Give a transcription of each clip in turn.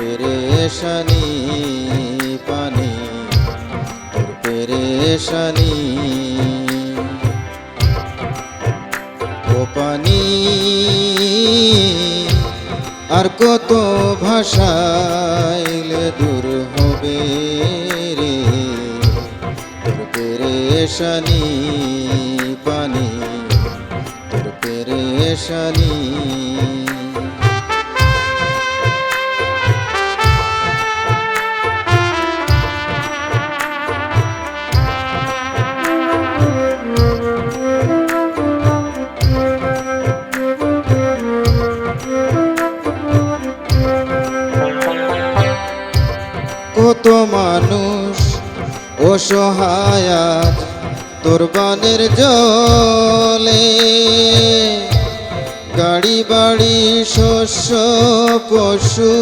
পেরেশানি পানি তোর পেরেশানি ও পানি আর কত ভাষাইলে দূর হবে রে তোর পেরেশানি পানি তোর পেরেশানি কত মানুষ অসহায় তোর বানের জলে গাড়ি বাড়ি শস্য পশু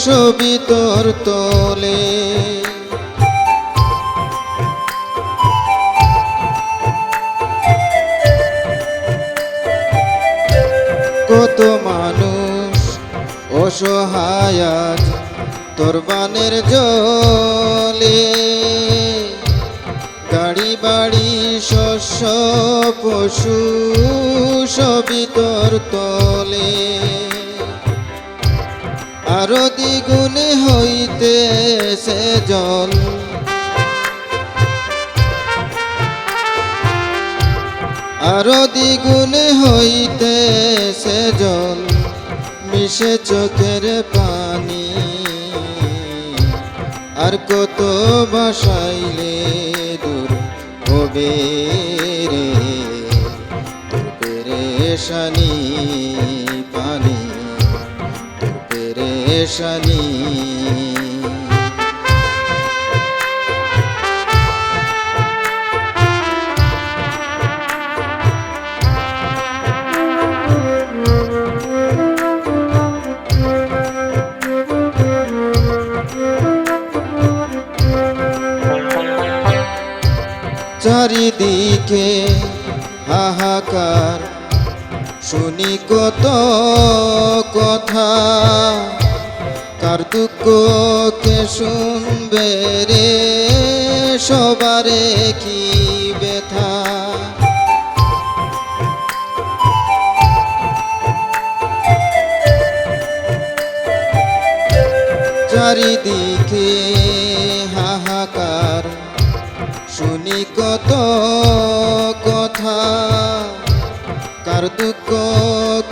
সবই তোর তলে কত মানুষ অসহায় তোর বানের জলে গাড়ি বাড়ি শস্য পশু সবই তোর তলে আরো দ্বিগুণে হইতেছে জল আরো দ্বিগুণে হইতেছে জল মিশে চোখের পানি আর কত ভাষাইলে দূর হবে রে তোর পেরেশানি পানি তোর পেরেশানি চারিদিকে হাহাকার শুনি কত কথা কার দুঃখ কে শুনবে রে সবারে কি ব্যথা চারিদিকে হাহাকার শুনি কত কথা কার দুঃখ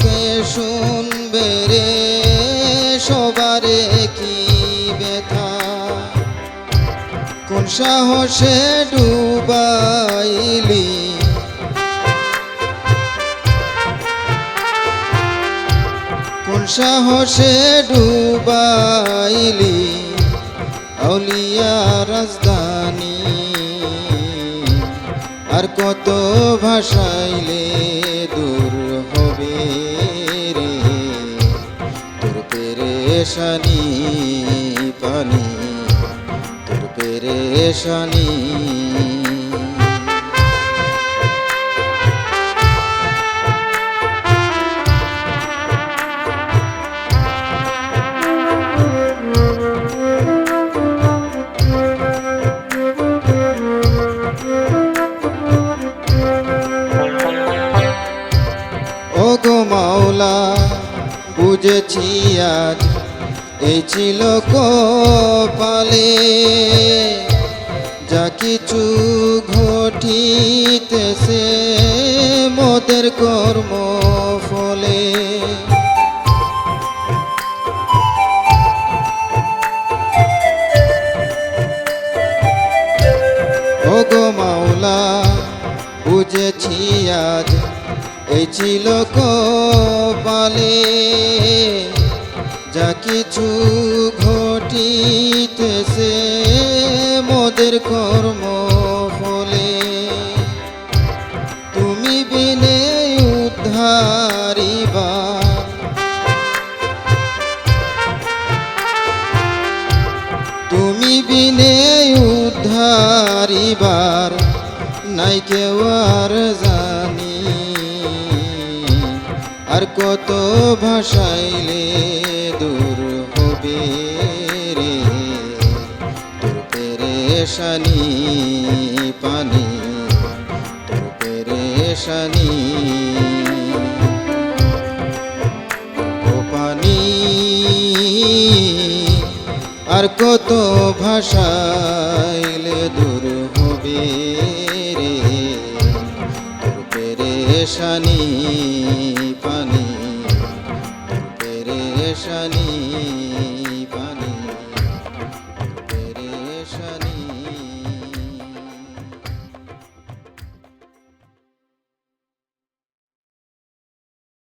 কে শুনবে রে সবারে কি ব্যথা কোন সাহসে ডুবাইলি কোন সাহসে ডুবাইলি আউলিয়া রাজধানী আর কত ভাষাইলে দূর হবে রে তোর পেরেশানি পানি তোর পেরেশানি ওগো মাওলা বুঝেছি আজ এই ছিল কপালে যা কিছু ঘটিতেছে মোদের কর্ম ফলে ওগো মাওলা বুঝেছি আজ এই ছিল কপালে যা কিছু ঘটিতেছে মোদের কর্ম ফলে তুমি বিনে উদ্ধারিবার তুমি বিনে উদ্ধারিবার নাই কেউ আর জানি আর কত ভাষাইলে দূর হবে। পেরেশানি পানি তোর পেরেশানি ও পানি আর কত ভাষাইলে দূর হবে রে তোর পেরেশানি